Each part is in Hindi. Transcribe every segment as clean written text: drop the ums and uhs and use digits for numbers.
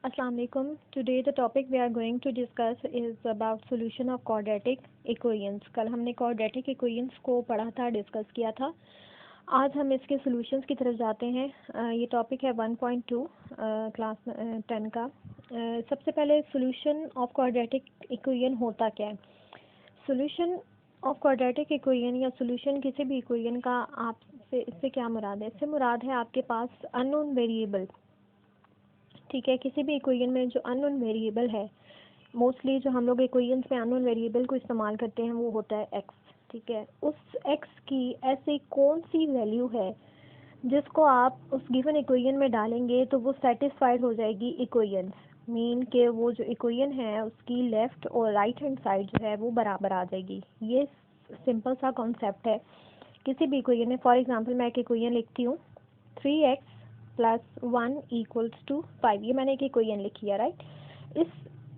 Assalamu alaikum. Today the topic we are going to discuss is about solution of quadratic equations. कल हमने quadratic equations को पढ़ा था, डिस्कस किया था. आज हम इसके solutions की तरफ जाते हैं. ये टॉपिक है 1.2 क्लास 10 का. सबसे पहले solution of quadratic equation होता क्या है? Solution of quadratic equation या solution किसी भी equation का आपसे इससे क्या मुराद है? इससे मुराद है आपके पास unknown variable. ठीक है, किसी भी इक्वेशन में जो अननोन वेरिएबल है, मोस्टली जो हम लोग इक्वेशंस में अननोन वेरिएबल को इस्तेमाल करते हैं वो होता है एक्स. ठीक है, उस एक्स की ऐसी कौन सी वैल्यू है जिसको आप उस गिवन इक्वेशन में डालेंगे तो वो सेटिस्फाइड हो जाएगी इक्वेशन. मीन के वो जो इक्वेशन है उसकी लेफ़्ट और राइट हैंड साइड जो है वो बराबर आ जाएगी. ये सिंपल सा कॉन्सेप्ट है किसी भी इक्वेशन में. फॉर एग्जांपल मैं एक इक्वेशन लिखती हूँ 3x प्लस 1 इक्वल्स टू 5. ये मैंने एक इक्वेशन लिखी है, राइट. इस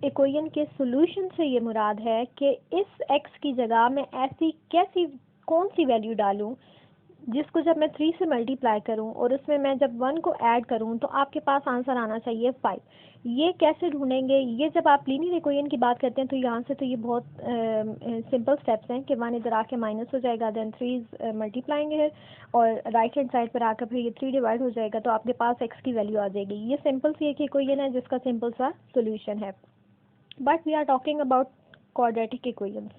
इक्वेशन के सोल्यूशन से ये मुराद है कि इस x की जगह मैं ऐसी कौन सी वैल्यू डालूं जिसको जब मैं 3 से मल्टीप्लाई करूं और उसमें मैं जब 1 को ऐड करूं तो आपके पास आंसर आना चाहिए 5. ये कैसे ढूंढेंगे? ये जब आप लीनियर इक्वेशन की बात करते हैं तो यहाँ से तो ये बहुत सिंपल स्टेप्स हैं कि 1 इधर आके माइनस हो जाएगा, देन 3 मल्टीप्लाइंग है और राइट हैंड साइड पर आकर फिर ये 3 डिवाइड हो जाएगा तो आपके पास x की वैल्यू आ जाएगी. ये सिंपल सी एक इक्वेशन है जिसका सिंपल सा सोल्यूशन है. But we are talking about quadratic equations.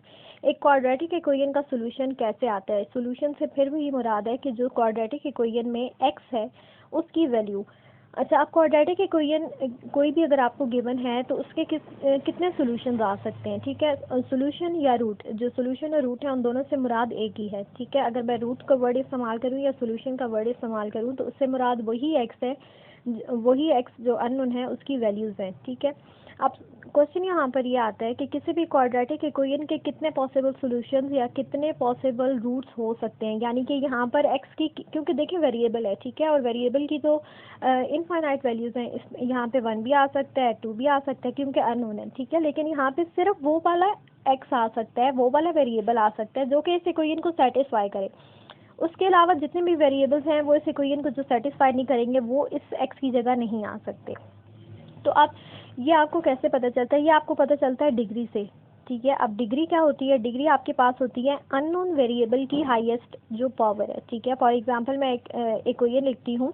एक क्वाड्रेटिक इक्वेशन का सोल्यूशन कैसे आता है? सोल्यूशन से फिर भी मुराद है कि जो क्वाड्रेटिक इक्वेशन में x है उसकी वैल्यू. अच्छा, आप क्वाड्रेटिक इक्वेशन कोई भी अगर आपको गिवन है तो उसके कितने सोल्यूशंस आ सकते हैं? ठीक है, सोल्यूशन या रूट, जो सोल्यूशन और रूट है उन दोनों से मुराद एक ही है. ठीक है, अगर मैं रूट का वर्ड इस्तेमाल करूँ या सोल्यूशन का वर्ड इस्तेमाल करूँ तो उससे मुराद वही x है, वही x जो अननोन है उसकी वैल्यूज़ हैं. ठीक है, अब क्वेश्चन यहाँ पर ये आता है कि किसी भी क्वाड्रेटिक इक्वेशन के कितने पॉसिबल सॉल्यूशंस या कितने पॉसिबल रूट्स हो सकते हैं. यानी कि यहाँ पर x की, क्योंकि देखिए वेरिएबल है, ठीक है, और वेरिएबल की तो इनफाइनाइट वैल्यूज़ हैं. यहाँ पे 1 भी आ सकता है, 2 भी आ सकता है क्योंकि अननोन है. ठीक है, लेकिन यहाँ पे सिर्फ वो वाला x आ सकता है, वो वाला वेरिएबल आ सकता है जो कि इस इक्वेशन को सेटिस्फाई करे. उसके अलावा जितने भी वेरिएबल्स हैं वो इस इक्वेशन को जो सेटिस्फाई नहीं करेंगे वो इस x की जगह नहीं आ सकते. तो अब ये आपको कैसे पता चलता है? ये आपको पता चलता है डिग्री से. ठीक है, अब डिग्री क्या होती है? डिग्री आपके पास होती है अननोन वेरिएबल की हाईएस्ट जो पावर है. ठीक है, फॉर एग्जांपल मैं एक इक्वेशन लिखती हूँ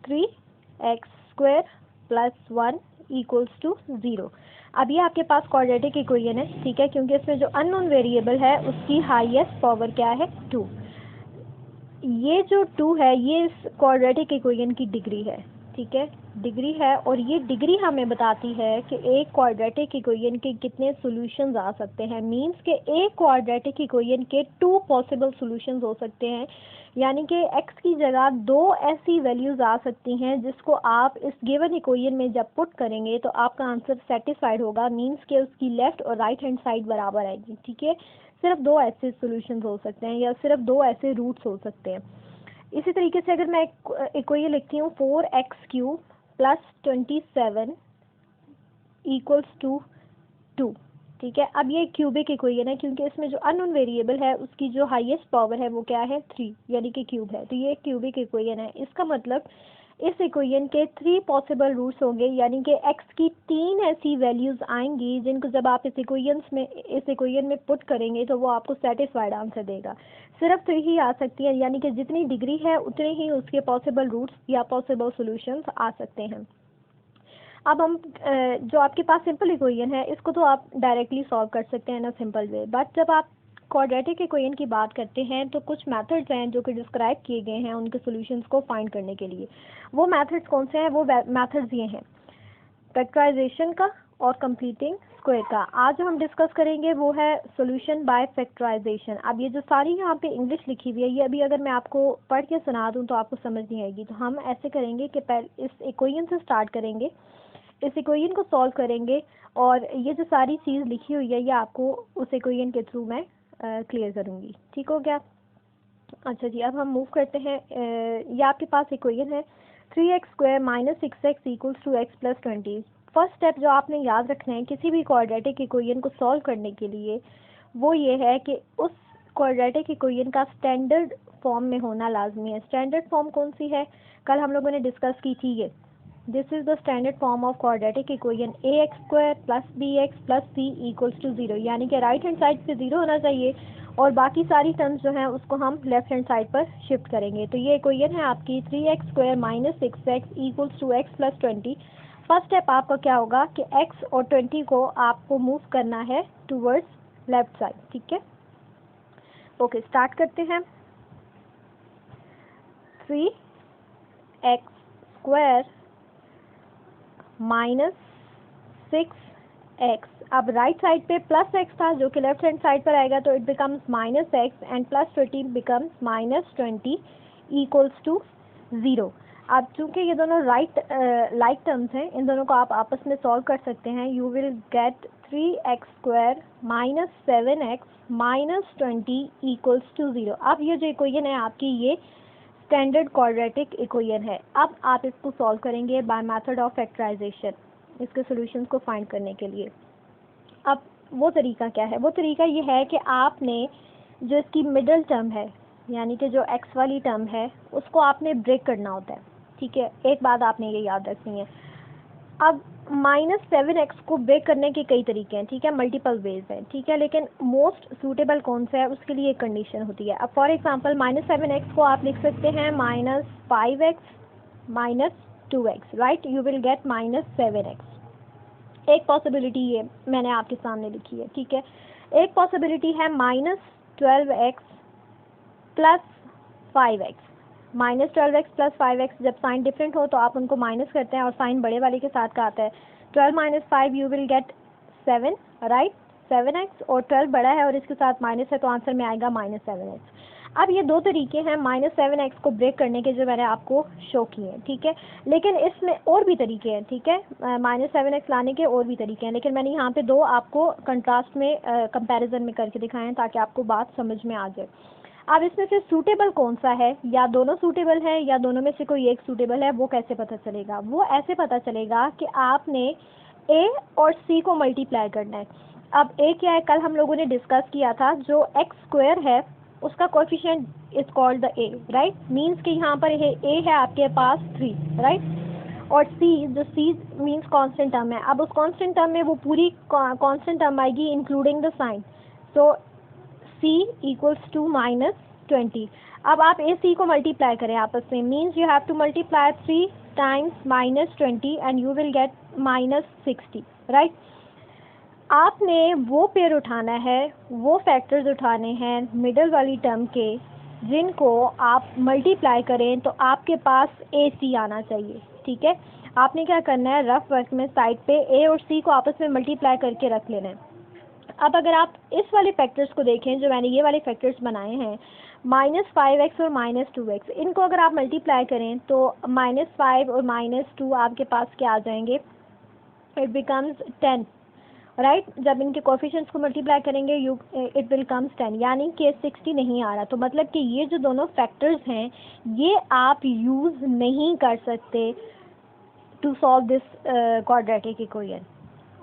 3x² प्लस 1 इक्वल्स टू 0. अब ये आपके पास क्वाड्रेटिक इक्वेशन है. ठीक है, क्योंकि इसमें जो अननोन वेरिएबल है उसकी हाईएस्ट पावर क्या है? 2. ये जो 2 है ये इस क्वाड्रेटिक इक्वेशन की डिग्री है. ठीक है, डिग्री है, और ये डिग्री हमें बताती है कि एक क्वाड्रेटिक इक्वेशन के कितने सॉल्यूशंस आ सकते हैं. मींस के एक क्वाड्रेटिक इक्वेशन के 2 पॉसिबल सॉल्यूशंस हो सकते हैं. यानी कि x की जगह 2 ऐसी वैल्यूज़ आ सकती हैं जिसको आप इस गिवन इक्वेशन में जब पुट करेंगे तो आपका आंसर सेटिस्फाइड होगा. मींस के उसकी लेफ़्ट और राइट हैंड साइड बराबर आएगी. ठीक है, सिर्फ 2 ऐसे सॉल्यूशंस हो सकते हैं या सिर्फ 2 ऐसे रूट्स हो सकते हैं. इसी तरीके से अगर मैं इक्वेशन लिखती हूँ 4x³ प्लस 27 इक्वल्स टू 2. ठीक है, अब ये क्यूबिक इक्वेशन है क्योंकि इसमें जो अननोन वेरिएबल है उसकी जो हाईएस्ट पावर है वो क्या है? 3, यानी कि क्यूब है. तो ये क्यूबिक इक्वेशन है. इसका मतलब इस इक्वेशन के 3 पॉसिबल रूट्स होंगे, यानी कि x की 3 ऐसी वैल्यूज़ आएंगी जिनको जब आप इस इक्वेशन में पुट करेंगे तो वो आपको सेटिस्फाइड आंसर देगा. सिर्फ 3 ही आ सकती है, यानी कि जितनी डिग्री है उतने ही उसके पॉसिबल रूट्स या पॉसिबल सॉल्यूशंस आ सकते हैं. अब हम जो आपके पास सिंपल इक्वेशन है इसको तो आप डायरेक्टली सॉल्व कर सकते हैं ना सिंपल वे. बट जब आप क्वाड्रेटिक इक्वेशन की बात करते हैं तो कुछ मेथड्स हैं जो कि डिस्क्राइब किए गए हैं उनके सॉल्यूशंस को फाइंड करने के लिए. वो मेथड्स कौन से हैं? वो मेथड्स ये हैं फैक्टराइजेशन का और कंप्लीटिंग स्क्वायर का. आज जो हम डिस्कस करेंगे वो है सॉल्यूशन बाय फैक्टराइजेशन. अब ये जो सारी यहाँ पे इंग्लिश लिखी हुई है ये अभी अगर मैं आपको पढ़ के सुना दूँ तो आपको समझ नहीं आएगी. तो हम ऐसे करेंगे कि पहले इस इक्वेशन से स्टार्ट करेंगे, इस इक्वेशन को सॉल्व करेंगे, और ये जो सारी चीज़ लिखी हुई है ये आपको उस इक्वेशन के थ्रू मैं क्लियर करूँगी. ठीक हो गया? अच्छा जी, अब हम मूव करते हैं. ये आपके पास इक्वेशन है 3x² minus 6x equals to x plus 20. First step जो आपने याद रखना है किसी भी क्वाड्रेटिक इक्वेशन को सॉल्व करने के लिए वो ये है कि उस क्वाड्रेटिक इक्वेशन का स्टैंडर्ड फॉर्म में होना लाजमी है. स्टैंडर्ड फॉर्म कौन सी है? कल हम लोगों ने डिस्कस की थी ये this is the standard form of quadratic equation ax² + bx + c = 0, यानी कि राइट हैंड साइड पे 0 होना चाहिए और बाकी सारी टर्म्स जो हैं उसको हम लेफ्ट हैंड साइड पर शिफ्ट करेंगे। तो ये इक्वेशन है आपकी 3x² - 6x = x + 20। First step आपका क्या होगा कि x और 20 को आपको मूव करना है टूवर्ड्स लेफ्ट साइड, ठीक है। ओके, स्टार्ट करते हैं। 3x² - 6x, अब राइट साइड पे प्लस x था जो कि लेफ्ट हैंड साइड पर आएगा, तो it becomes -x and +20 becomes -20 = 0। अब चूंकि ये दोनों लाइक टर्म्स हैं, इन दोनों को आप आपस में सॉल्व कर सकते हैं। You will get 3x² - 7x - 20 = 0। अब ये जो इक्वेशन है आपकी, ये स्टैंडर्ड क्वाड्रेटिक इक्वेशन है। अब आप इसको सॉल्व करेंगे बाय मेथड ऑफ फैक्टराइजेशन, इसके सॉल्यूशंस को फाइंड करने के लिए। अब वो तरीका क्या है? वो तरीका ये है कि आपने जो इसकी मिडिल टर्म है, यानी कि जो x वाली टर्म है, उसको आपने ब्रेक करना होता है, ठीक है। एक बात आपने ये याद रखनी है। अब -7x को ब्रेक करने के कई तरीके हैं, ठीक है, मल्टीपल वेज हैं, ठीक है, लेकिन मोस्ट सूटेबल कौन सा है उसके लिए एक कंडीशन होती है। अब फॉर एग्जांपल -7x को आप लिख सकते हैं -5x - 2x, right, you will get -7x। एक पॉसिबिलिटी ये मैंने आपके सामने लिखी है, ठीक है। एक पॉसिबिलिटी है -12x + 5x। -12x + 5x, जब साइन डिफरेंट हो तो आप उनको माइनस करते हैं और साइन बड़े वाले के साथ का आता है। 12 - 5 you will get 7, right, 7x, और 12 बड़ा है और इसके साथ माइनस है तो आंसर में आएगा -7x। अब ये दो तरीके हैं -7x को ब्रेक करने के जो मैंने आपको शो किए हैं, ठीक है, लेकिन इसमें और भी तरीके हैं, ठीक है, -7x लाने के और भी तरीके हैं, लेकिन मैंने यहाँ पे दो आपको कंट्रास्ट में कंपैरिजन में करके दिखाए हैं ताकि आपको बात समझ में आ जाए। अब इसमें से सूटेबल कौन सा है, या दोनों सूटेबल है या दोनों में से कोई एक सूटेबल है, वो कैसे पता चलेगा? वो ऐसे पता चलेगा कि आपने a और c को मल्टीप्लाई करना है। अब a क्या है? कल हम लोगों ने डिस्कस किया था, जो x² है उसका coefficient is called the a, right, means कि यहाँ पर a है आपके पास 3, राइट, और c, जो c मीन्स कांस्टेंट टर्म है। अब उस कांस्टेंट टर्म में वो पूरी कांस्टेंट टर्म आएगी including the sign, so c = -20। अब आप a c को मल्टीप्लाई करें आपस में, means you have to multiply 3 times -20 and you will get -60, right. आपने वो पेयर उठाना है, वो फैक्टर्स उठाने हैं मिडल वाली टर्म के, जिनको आप मल्टीप्लाई करें तो आपके पास ए सी आना चाहिए, ठीक है। आपने क्या करना है, रफ वर्क में साइड पे ए और सी को आपस में मल्टीप्लाई करके रख लेना है। अब अगर आप इस वाले फैक्टर्स को देखें, जो मैंने ये वाले फैक्टर्स बनाए हैं, -5x और -2x, इनको अगर आप मल्टीप्लाई करें तो -5 और -2 आपके पास क्या आ जाएंगे? It becomes 10, right. जब इनके कोएफिशिएंट्स को मल्टीप्लाई करेंगे इट विल कम्स 10, यानी कि 60 नहीं आ रहा। तो मतलब कि ये जो दोनों फैक्टर्स हैं, ये आप यूज़ नहीं कर सकते to solve this quadratic equation,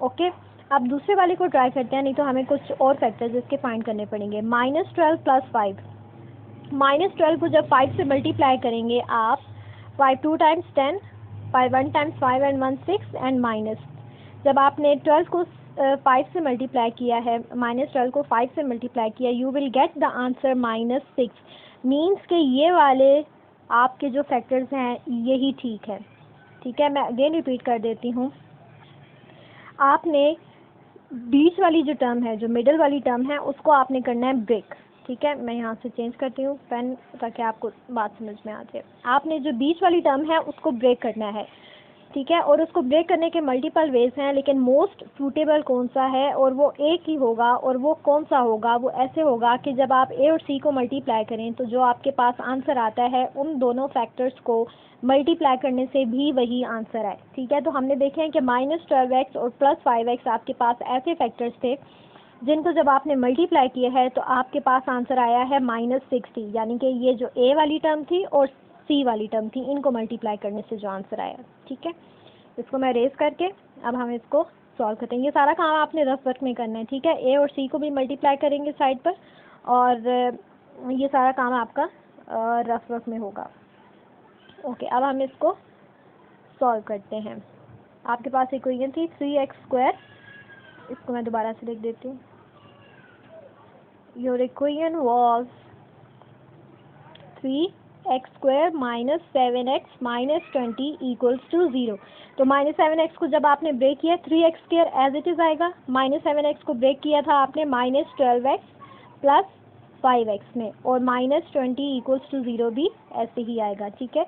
okay. अब दूसरे वाले को ट्राई करते हैं, नहीं तो हमें कुछ और फैक्टर्स इसके फाइंड करने पड़ेंगे। -12 + 5, -12 को जब 5 से मल्टीप्लाई करेंगे आप, 5 2 times 10, 5 1 times 5 and 1 6 and minus, जब आपने 12 को 5 से मल्टीप्लाई किया है, -12 को 5 से मल्टीप्लाई किया, you will get the answer -6, means के ये वाले आपके जो फैक्टर्स हैं यही ठीक है, ठीक है। मैं अगेन रिपीट कर देती हूँ, आपने बीच वाली जो टर्म है, जो मिडल वाली टर्म है, उसको आपने करना है ब्रेक, ठीक है। मैं यहाँ से चेंज करती हूँ पेन ताकि आपको बात समझ में आ जाए। आपने जो बीच वाली टर्म है उसको ब्रेक करना है, ठीक है, और उसको ब्रेक करने के मल्टीपल वेज हैं, लेकिन मोस्ट सूटेबल कौन सा है, और वो एक ही होगा, और वो कौन सा होगा? वो ऐसे होगा कि जब आप a और c को मल्टीप्लाई करें तो जो आपके पास आंसर आता है उन दोनों फैक्टर्स को मल्टीप्लाई करने से भी वही आंसर आए, ठीक है। तो हमने देखे हैं कि -12x और +5x आपके पास ऐसे फैक्टर्स थे जिनको जब आपने मल्टीप्लाई किया है तो आपके पास आंसर आया है -60, यानी कि ये जो a वाली टर्म थी और c वाली टर्म थी, इनको मल्टीप्लाई करने से जो आंसर आया, ठीक है। इसको मैं रेज करके अब हम इसको सॉल्व करते हैं। ये सारा काम आपने रफ वर्क में करना है, ठीक है। a और c को भी मल्टीप्लाई करेंगे साइड पर, और ये सारा काम आपका रफ वर्क में होगा, ओके। अब हम इसको सॉल्व करते हैं। आपके पास इक्वेशन थी 3x², इसको मैं दोबारा से लिख देती हूँ। Your equation was 3x² minus 7x minus 20 equals to 0। तो माइनस 7x को जब आपने ब्रेक किया 3x² एज इट इज़ आएगा, माइनस 7x को ब्रेक किया था आपने माइनस 12x प्लस 5x में, और माइनस 20 इक्वल्स टू 0 भी ऐसे ही आएगा। ठीक है,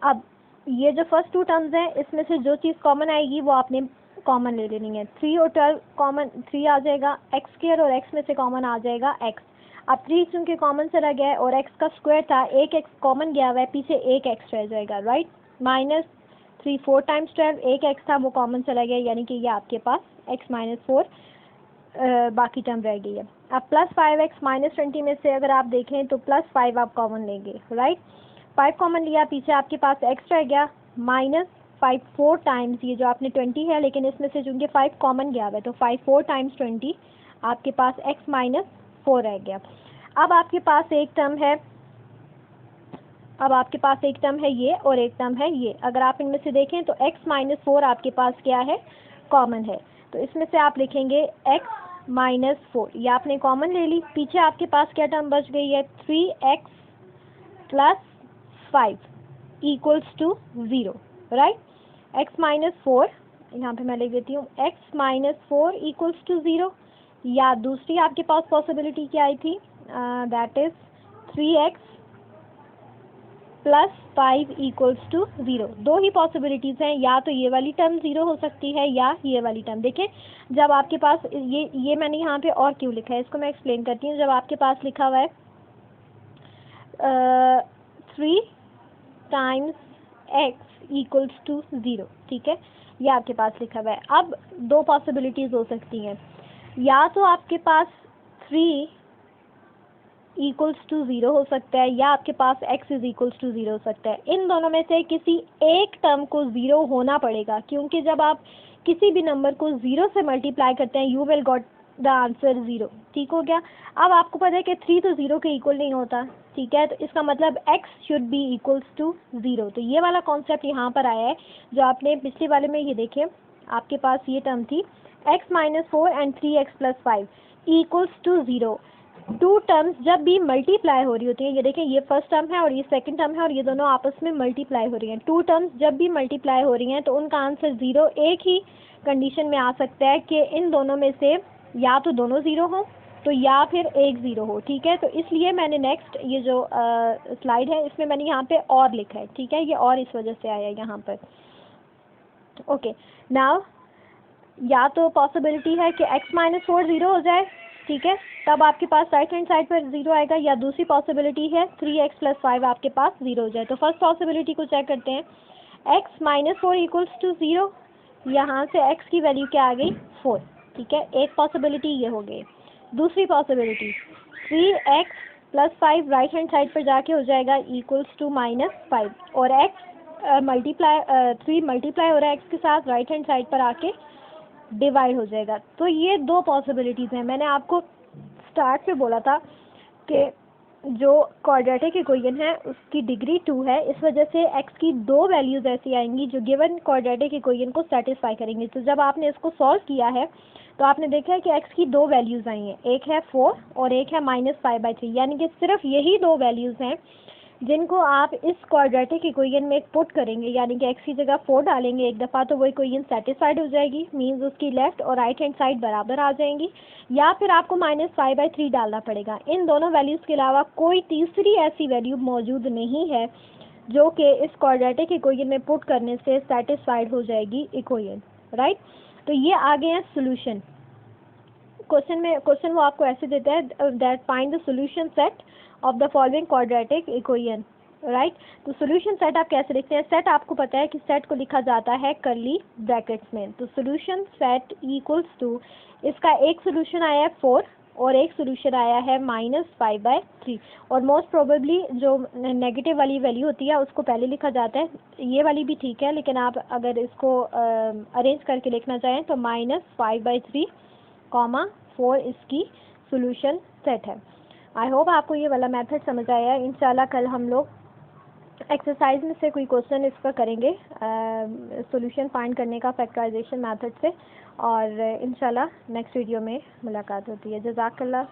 अब ये जो फर्स्ट टू टर्म्स हैं इसमें से जो चीज़ कॉमन आएगी वो आपने कॉमन ले लेनी है। 3 और 12 कॉमन, 3 आ जाएगा, x² और x में से कॉमन आ जाएगा x। अब 3 चूँकि कॉमन चला गया है और x का स्क्वायर था, एक x कॉमन गया हुआ है, पीछे एक x रह जाएगा, राइट। माइनस 3 4 टाइम्स 12, एक x था वो कॉमन चला गया, यानी कि ये आपके पास x माइनस 4 बाकी टर्म रह गई है। अब प्लस 5x माइनस 20 में से अगर आप देखें तो प्लस 5 आप कॉमन लेंगे, राइट। 5 कॉमन लिया, पीछे आपके पास x रह गया, माइनस 5 4 टाइम्स ये जो आपने 20 है, लेकिन इसमें से चूँकि 5 कॉमन गया हुआ है तो 5 4 टाइम्स 20 आपके पास x माइनस 4 रह गया। अब आपके पास एक टर्म है, ये और एक टर्म है ये। अगर आप इनमें से देखें तो x माइनस 4 आपके पास क्या है, कॉमन है। तो इसमें से आप लिखेंगे x माइनस 4, ये आपने कॉमन ले ली। पीछे आपके पास क्या टर्म बच गई है, 3x plus 5 equals to 0, right. x minus 4, यहाँ पे मैं लिख देती हूँ, x माइनस 4 इक्वल्स टू 0, या दूसरी आपके पास पॉसिबिलिटी क्या आई थी, that is 3x plus 5 equals to 0। दो ही पॉसिबिलिटीज़ हैं, या तो ये वाली टर्म 0 हो सकती है या ये वाली टर्म। देखिए जब आपके पास ये मैंने यहाँ पे और क्यों लिखा है इसको मैं एक्सप्लेन करती हूँ। जब आपके पास लिखा हुआ है 3 टाइम्स x इक्वल्स टू 0, ठीक है, ये आपके पास लिखा हुआ है। अब दो पॉसिबिलिटीज़ हो सकती हैं, या तो आपके पास 3 इक्वल्स टू 0 हो सकता है, या आपके पास x इज इक्वल्स टू 0 हो सकता है। इन दोनों में से किसी एक टर्म को 0 होना पड़ेगा, क्योंकि जब आप किसी भी नंबर को 0 से मल्टीप्लाई करते हैं you will got the answer 0। ठीक हो गया। अब आपको पता है कि 3 तो 0 के इक्वल नहीं होता, ठीक है, तो इसका मतलब x should be equals to 0। तो ये वाला कॉन्सेप्ट यहाँ पर आया है जो आपने पिछले वाले में, ये देखिए आपके पास ये टर्म थी x minus 4 and 3x plus 5 equals to 0। Two terms जब भी मल्टीप्लाई हो रही होती हैं, ये देखें ये फर्स्ट टर्म है और ये सेकंड टर्म है और ये दोनों आपस में मल्टीप्लाई हो रही हैं। टू टर्म्स जब भी मल्टीप्लाई हो रही हैं तो उनका आंसर 0 एक ही कंडीशन में आ सकता है कि इन दोनों में से या तो दोनों 0 हो तो या फिर एक 0 हो, ठीक है। तो इसलिए मैंने नेक्स्ट ये जो स्लाइड है इसमें मैंने यहाँ पे और लिखा है, ठीक है, ये और इस वजह से आया है यहाँ पर। ओके, नाउ या तो पॉसिबिलिटी है कि x माइनस 4 0 हो जाए, ठीक है, तब आपके पास राइट हैंड साइड पर 0 आएगा, या दूसरी पॉसिबिलिटी है 3x प्लस 5 आपके पास 0 हो जाए। तो फर्स्ट पॉसिबिलिटी को चेक करते हैं, x माइनस 4 इक्वल्स टू 0, यहाँ से x की वैल्यू क्या आ गई 4, ठीक है, एक पॉसिबिलिटी ये हो गई। दूसरी possibility 3x plus 5 right hand side पर जाके हो जाएगा इक्वल्स टू -5, और x मल्टीप्लाई 3 मल्टीप्लाई हो रहा है x के साथ, राइट हैंड साइड पर आके डिवाइड हो जाएगा। तो ये दो पॉसिबिलिटीज़ हैं। मैंने आपको स्टार्ट में बोला था कि जो क्वाड्रेटिक इक्वेशन है उसकी डिग्री 2 है, इस वजह से x की दो वैल्यूज़ ऐसी आएंगी जो गिवन क्वाड्रेटिक इक्वेशन को सेटिस्फाई करेंगी। तो जब आपने इसको सॉल्व किया है तो आपने देखा है कि x की दो वैल्यूज़ आई हैं, एक है 4 और एक है -5/3, यानी कि सिर्फ यही दो वैल्यूज़ हैं जिनको आप इस क्वाड्रेटिक इक्वेशन में पुट करेंगे, यानी कि x की जगह 4 डालेंगे एक दफ़ा तो वो इक्वेशन सेटिस्फाइड हो जाएगी, मींस उसकी लेफ्ट और राइट हैंड साइड बराबर आ जाएंगी, या फिर आपको -5/3 डालना पड़ेगा। इन दोनों वैल्यूज़ के अलावा कोई तीसरी ऐसी वैल्यू मौजूद नहीं है जो कि इस क्वाड्रेटिक इक्वेशन में पुट करने से सेटिस्फाइड हो जाएगी इक्वेशन, राइट। तो ये आ गए हैं सोल्यूशन। क्वेश्चन वो आपको ऐसे देता है that find the solution set of the following quadratic equation, right. तो सोल्यूशन सेट आप कैसे लिखते हैं, सेट आपको पता है कि सेट को लिखा जाता है कर्ली ब्रैकेट्स में। तो सोल्यूशन सेट इक्वल्स टू, इसका एक सोल्यूशन आया है 4 और एक सोल्यूशन आया है -5/3, और मोस्ट प्रोबेबली जो नेगेटिव वाली वैल्यू होती है उसको पहले लिखा जाता है, ये वाली भी ठीक है, लेकिन आप अगर इसको अरेंज करके लिखना चाहें तो -5/3, 4 इसकी सोल्यूशन सेट है। आई होप आपको ये वाला मेथड समझ आया है। इंशाल्लाह कल हम लोग एक्सरसाइज में से कोई क्वेश्चन इस पर करेंगे सॉल्यूशन फाइंड करने का फैक्टराइजेशन मेथड से, और इंशाल्लाह नेक्स्ट वीडियो में मुलाकात होती है। जज़ाकल्लाह।